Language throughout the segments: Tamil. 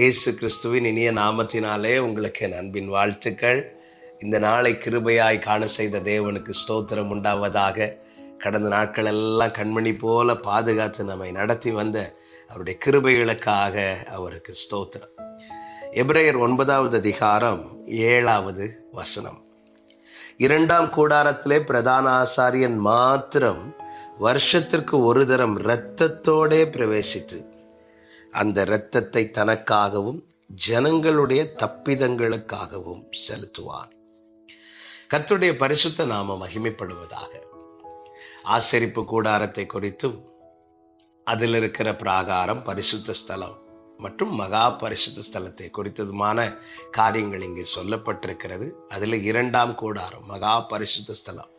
இயேசு கிறிஸ்துவின் இனிய நாமத்தினாலே உங்களுக்கு என் அன்பின் வாழ்த்துக்கள். இந்த நாளை கிருபையாய் காண செய்த தேவனுக்கு ஸ்தோத்திரம் உண்டாவதாக. கடந்த நாட்கள் எல்லாம் கண்மணி போல பாதுகாத்து நம்மை நடத்தி வந்த அவருடைய கிருபைகளுக்காக அவருக்கு ஸ்தோத்திரம். எபிரேயர் 9வது அதிகாரம் 7வது வசனம். 2ஆம் கூடாரத்திலே பிரதான ஆசாரியன் மாத்திரம் வருஷத்திற்கு ஒரு தரம் இரத்தத்தோடே பிரவேசித்து அந்த இரத்தத்தை தனக்காகவும் ஜனங்களுடைய தப்பிதங்களுக்காகவும் செலுத்துவார். கர்த்தருடைய பரிசுத்த நாமம் மகிமைப்படுவதாக. ஆசரிப்பு கூடாரத்தை குறித்தும் அதில் இருக்கிற பிராகாரம், பரிசுத்த ஸ்தலம் மற்றும் மகா பரிசுத்த ஸ்தலத்தை குறித்ததுமான காரியங்கள் இங்கே சொல்லப்பட்டிருக்கிறது. அதில் 2ஆம் கூடாரம், மகா பரிசுத்த ஸ்தலம்,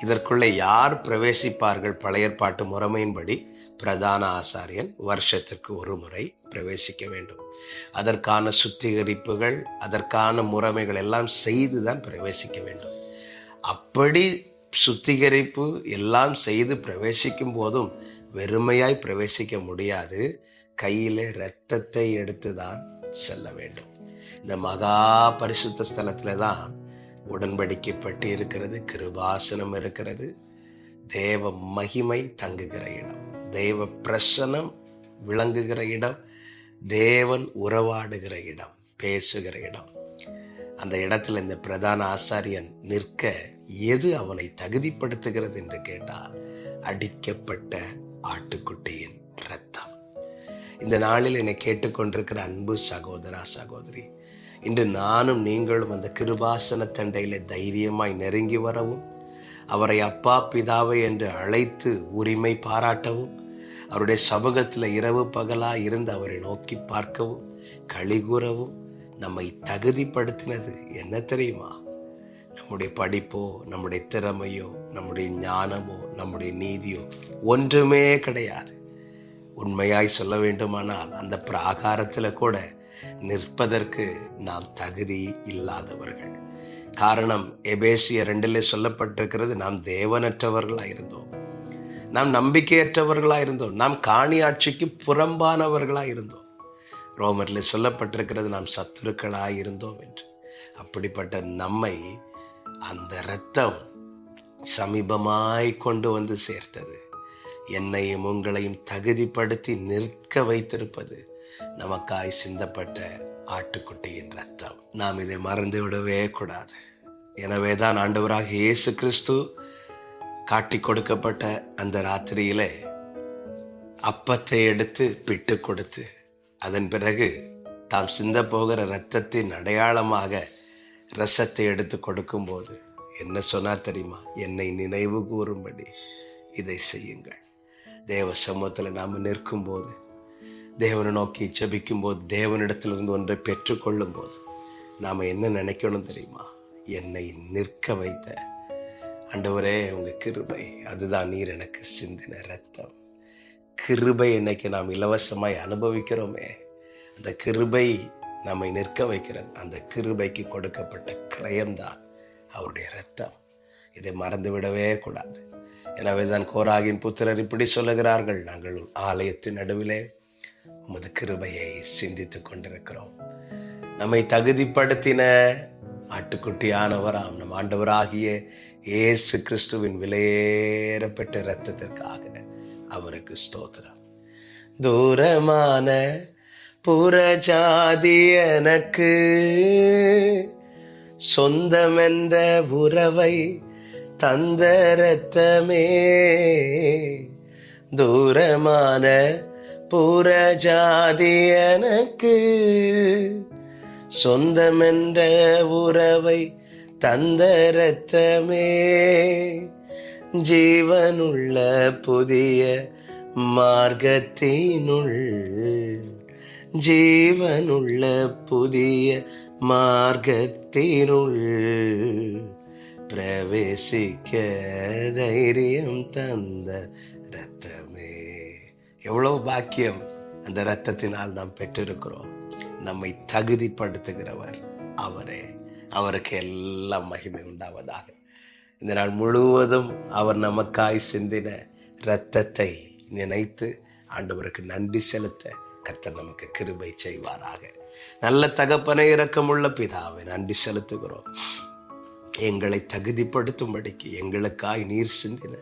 இதற்குள்ளே யார் பிரவேசிப்பார்கள்? பழைய ஏற்பாட்டு முறைமையின்படி பிரதான ஆசாரியன் வருஷத்திற்கு ஒரு முறை பிரவேசிக்க வேண்டும். அதற்கான சுத்திகரிப்புகள், அதற்கான முறைமைகள் எல்லாம் செய்துதான் பிரவேசிக்க வேண்டும். அப்படி சுத்திகரிப்பு எல்லாம் செய்து பிரவேசிக்கும் போதும் வெறுமையாய் பிரவேசிக்க முடியாது. கையில இரத்தத்தை எடுத்து தான் செல்ல வேண்டும். இந்த மகா பரிசுத்த ஸ்தலத்துல தான் உடன்படிக்கை பட்டி இருக்கிறது, கிருபாசனம் இருக்கிறது, தேவ மகிமை தங்குகிற இடம், தேவ பிரசனம் விளங்குகிற இடம், தேவன் உறவாடுகிற இடம், பேசுகிற இடம். அந்த இடத்துல இந்த பிரதான ஆசாரியன் நிற்க எது அவனை தகுதிப்படுத்துகிறது என்று கேட்டால், அடிக்கப்பட்ட ஆட்டுக்குட்டியின் இரத்தம். இந்த நாளில் என்னை கேட்டுக்கொண்டிருக்கிற அன்பு சகோதரா, சகோதரி, இன்று நானும் நீங்களும் அந்த கிருபாசன தண்டையில தைரியமாய் நெருங்கி வரவும், அவரை அப்பா பிதாவை என்று அழைத்து உரிமை பாராட்டவும், அவருடைய சமூகத்தில் இரவு பகலா இருந்து அவரை நோக்கி பார்க்கவும், களிகூறவும் நம்மை தகுதிப்படுத்தினது என்ன தெரியுமா? நம்முடைய படிப்போ, நம்முடைய திறமையோ, நம்முடைய ஞானமோ, நம்முடைய நீதியோ ஒன்றுமே கிடையாது. உண்மையாய் சொல்ல வேண்டுமானால் அந்த பிராகாரத்தில் கூட நிற்பதற்கு நாம் தகுதி இல்லாதவர்கள். காரணம், எபேசியர் 2 சொல்லப்பட்டிருக்கிறது, நாம் தேவனற்றவர்களாக இருந்தோம், நாம் நம்பிக்கையற்றவர்களாக இருந்தோம், நாம் காணி ஆட்சிக்கு புறம்பானவர்களாக இருந்தோம். ரோமரில் சொல்லப்பட்டிருக்கிறது, நாம் சத்துருக்களாக இருந்தோம் என்று. அப்படிப்பட்ட நம்மை அந்த இரத்தம் சமீபமாய் கொண்டு வந்து சேர்த்தது. என்னையும் உங்களையும் தகுதிப்படுத்தி நிற்க வைத்திருப்பது நமக்காய் சிந்தப்பட்ட ஆட்டுக்குட்டியின் இரத்தம். நாம் இதை மறந்து விடவே கூடாது. எனவேதான் ஆண்டவராக இயேசு கிறிஸ்து காட்டி கொடுக்கப்பட்ட அந்த ராத்திரியிலே அப்பத்தை எடுத்து பிட்டு கொடுத்து, அதன் பிறகு தாம் சிந்த போகிற இரத்தத்தின் அடையாளமாக ரசத்தை எடுத்து கொடுக்கும்போது என்ன சொன்னார் தெரியுமா? என்னை நினைவு கூறும்படி இதை செய்யுங்கள். தேவ சமூகத்தில் நாம் நிற்கும் போது, தேவனை நோக்கி ஜெபிக்கும் போது, தேவனிடத்திலிருந்து ஒன்றை பெற்றுக்கொள்ளும் போது நாம் என்ன நினைக்கணும் தெரியுமா? என்னை நிற்க வைத்த ஆண்டவரே, உங்க கிருபை, அதுதான் நீர் எனக்கு சிந்தின இரத்தம். கிருபை இன்னைக்கு நாம் இலவசமாய் அனுபவிக்கிறோமே, அந்த கிருபை நம்மை நிற்க வைக்கிறது. அந்த கிருபைக்கு கொடுக்கப்பட்ட கிரயம்தான் அவருடைய இரத்தம். இதை மறந்து விடவே கூடாது. எனவேதான் கோராகின் புத்திரர் இப்படி சொல்லுகிறார்கள், நாங்கள் ஆலயத்தின் நடுவிலே உமது கிருபையை சிந்தித்துக் கொண்டிருக்கிறோம். நம்மை தகுதிப்படுத்தின ஆட்டுக்குட்டியானவராம் நம் ஆண்டவராகிய இயேசு கிறிஸ்துவின் விலையேறப்பட்ட இரத்தத்திற்காக அவருக்கு ஸ்தோத்திரம். தூரமான புறஜாதி எனக்கு சொந்தமென்ற உறவை தந்த இரத்தமே, தூரமான புறஜாதி எனக்கு சொந்தமென்ற உறவை தந்த இரத்தமே, ஜீவனுள்ள புதிய மார்க்கத்தினுள், ஜீவனுள்ள புதிய மார்க்கத்தினுள் பிரவேசிக்க தைரியம் தந்த இரத்தமே. எவ்வளவு பாக்கியம் அந்த இரத்தத்தினால் நாம் பெற்றிருக்கிறோம். நம்மை தகுதிப்படுத்துகிறவர் அவரே. அவருக்கு எல்லாம் மகிமை உண்டாவதாக. இந்த நாள் முழுவதும் அவர் நமக்காய் சிந்தின இரத்தத்தை நினைத்து ஆண்டவருக்கு நன்றி செலுத்த கர்த்தர் நமக்கு கிருபை செய்வாராக. நல்ல தகப்பனை, இரக்கமுள்ள பிதாவை நன்றி செலுத்துகிறோம். எங்களை தகுதிப்படுத்தும்படிக்கு எங்களுக்காய் நீர் சிந்தின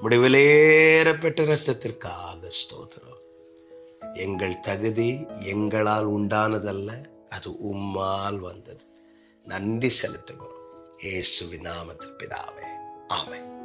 முடிவிலேறப்பட்ட இரத்தத்திற்காக ஸ்தோத்திரம். எங்கள் தகுதி எங்களால் உண்டானதல்ல, அது உம்மால் வந்தது. நன்றி செலுத்துகிறோம். இயேசுவின் நாமத்தில் பிதாவே, ஆமென்.